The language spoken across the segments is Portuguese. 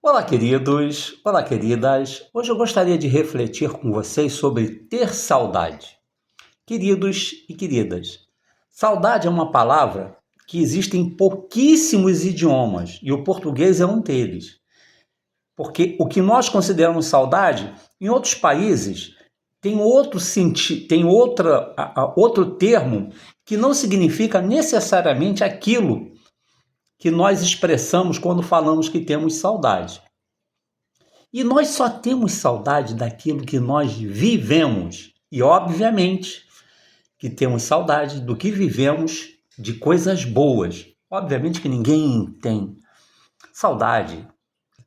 Olá, queridos! Olá, queridas! Hoje eu gostaria de refletir com vocês sobre ter saudade. Queridos e queridas, saudade é uma palavra que existe em pouquíssimos idiomas e o português é um deles. Porque o que nós consideramos saudade, em outros países, tem outro sentido, tem outro termo que não significa necessariamente aquilo que nós expressamos quando falamos que temos saudade. E nós só temos saudade daquilo que nós vivemos. E, obviamente, que temos saudade do que vivemos de coisas boas. Obviamente que ninguém tem saudade,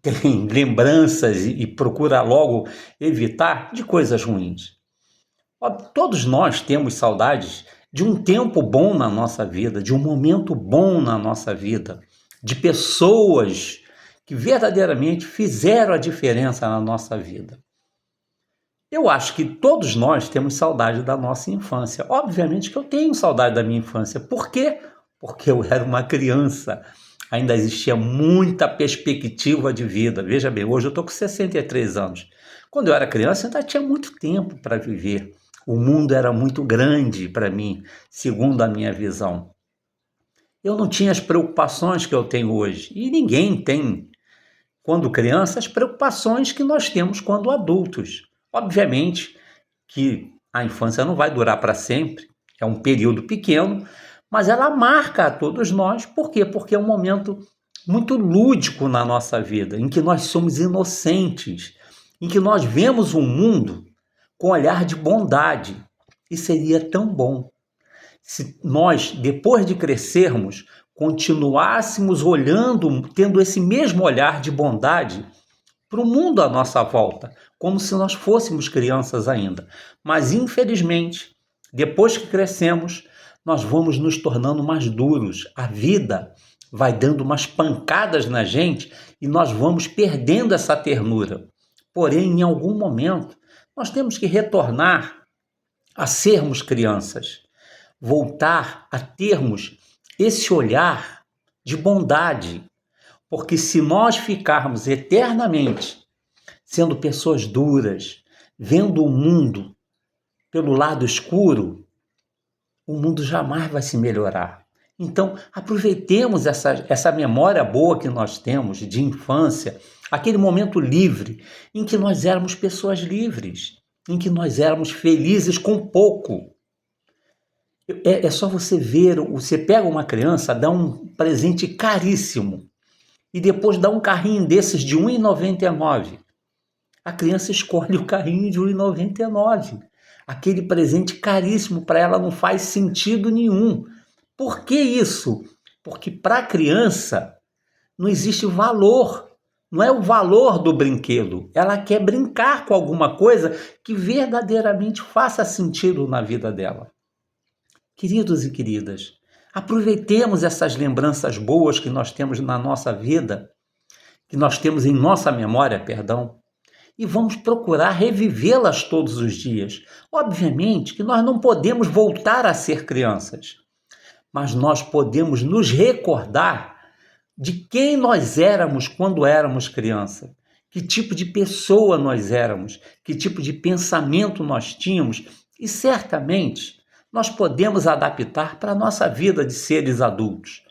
tem lembranças e procura logo evitar de coisas ruins. Todos nós temos saudades de um tempo bom na nossa vida, de um momento bom na nossa vida, de pessoas que verdadeiramente fizeram a diferença na nossa vida. Eu acho que todos nós temos saudade da nossa infância. Obviamente que eu tenho saudade da minha infância. Por quê? Porque eu era uma criança. Ainda existia muita perspectiva de vida. Veja bem, hoje eu estou com 63 anos. Quando eu era criança, ainda tinha muito tempo para viver. O mundo era muito grande para mim, segundo a minha visão. Eu não tinha as preocupações que eu tenho hoje. E ninguém tem, quando criança, as preocupações que nós temos quando adultos. Obviamente que a infância não vai durar para sempre, é um período pequeno, mas ela marca a todos nós. Por quê? Porque é um momento muito lúdico na nossa vida, em que nós somos inocentes, em que nós vemos o mundo com olhar de bondade. E seria tão bom se nós, depois de crescermos, continuássemos olhando, tendo esse mesmo olhar de bondade para o mundo à nossa volta, como se nós fôssemos crianças ainda. Mas, infelizmente, depois que crescemos, nós vamos nos tornando mais duros. A vida vai dando umas pancadas na gente e nós vamos perdendo essa ternura. Porém, em algum momento, nós temos que retornar a sermos crianças, voltar a termos esse olhar de bondade. Porque se nós ficarmos eternamente sendo pessoas duras, vendo o mundo pelo lado escuro, o mundo jamais vai se melhorar. Então, aproveitemos essa memória boa que nós temos de infância, aquele momento livre, em que nós éramos pessoas livres, em que nós éramos felizes com pouco. É só você ver, você pega uma criança, dá um presente caríssimo, e depois dá um carrinho desses de R$ 1,99. A criança escolhe o carrinho de R$ 1,99. Aquele presente caríssimo para ela não faz sentido nenhum. Por que isso? Porque para a criança não existe valor. Não é o valor do brinquedo. Ela quer brincar com alguma coisa que verdadeiramente faça sentido na vida dela. Queridos e queridas, aproveitemos essas lembranças boas que nós temos na nossa vida, que nós temos em nossa memória, e vamos procurar revivê-las todos os dias. Obviamente que nós não podemos voltar a ser crianças, mas nós podemos nos recordar de quem nós éramos quando éramos criança, que tipo de pessoa nós éramos, que tipo de pensamento nós tínhamos, e certamente nós podemos adaptar para a nossa vida de seres adultos.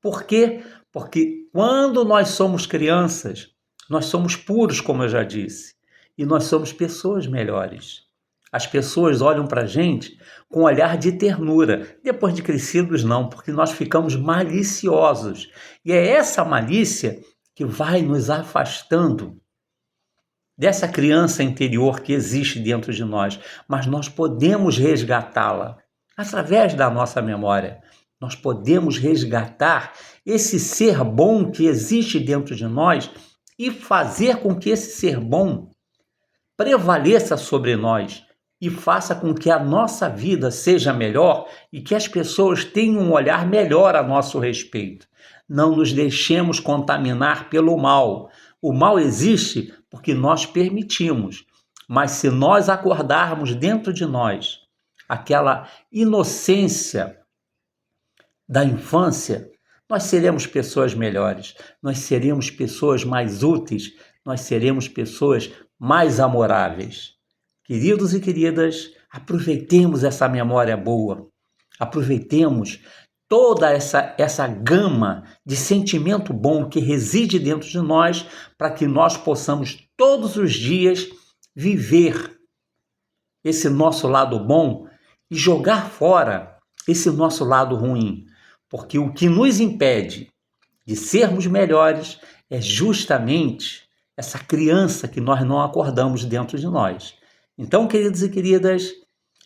Por quê? Porque quando nós somos crianças, nós somos puros, como eu já disse, e nós somos pessoas melhores. As pessoas olham para a gente com um olhar de ternura. Depois de crescidos, não, porque nós ficamos maliciosos. E é essa malícia que vai nos afastando dessa criança interior que existe dentro de nós. Mas nós podemos resgatá-la através da nossa memória. Nós podemos resgatar esse ser bom que existe dentro de nós e fazer com que esse ser bom prevaleça sobre nós e faça com que a nossa vida seja melhor e que as pessoas tenham um olhar melhor a nosso respeito. Não nos deixemos contaminar pelo mal. O mal existe porque nós permitimos, mas se nós acordarmos dentro de nós aquela inocência da infância, nós seremos pessoas melhores, nós seremos pessoas mais úteis, nós seremos pessoas mais amoráveis. Queridos e queridas, aproveitemos essa memória boa, aproveitemos toda essa gama de sentimento bom que reside dentro de nós, para que nós possamos todos os dias viver esse nosso lado bom e jogar fora esse nosso lado ruim. Porque o que nos impede de sermos melhores é justamente essa criança que nós não acordamos dentro de nós. Então, queridos e queridas,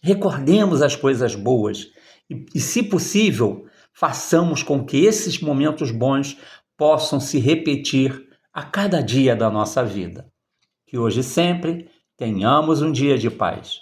recordemos as coisas boas e, se possível, façamos com que esses momentos bons possam se repetir a cada dia da nossa vida. Que hoje sempre tenhamos um dia de paz.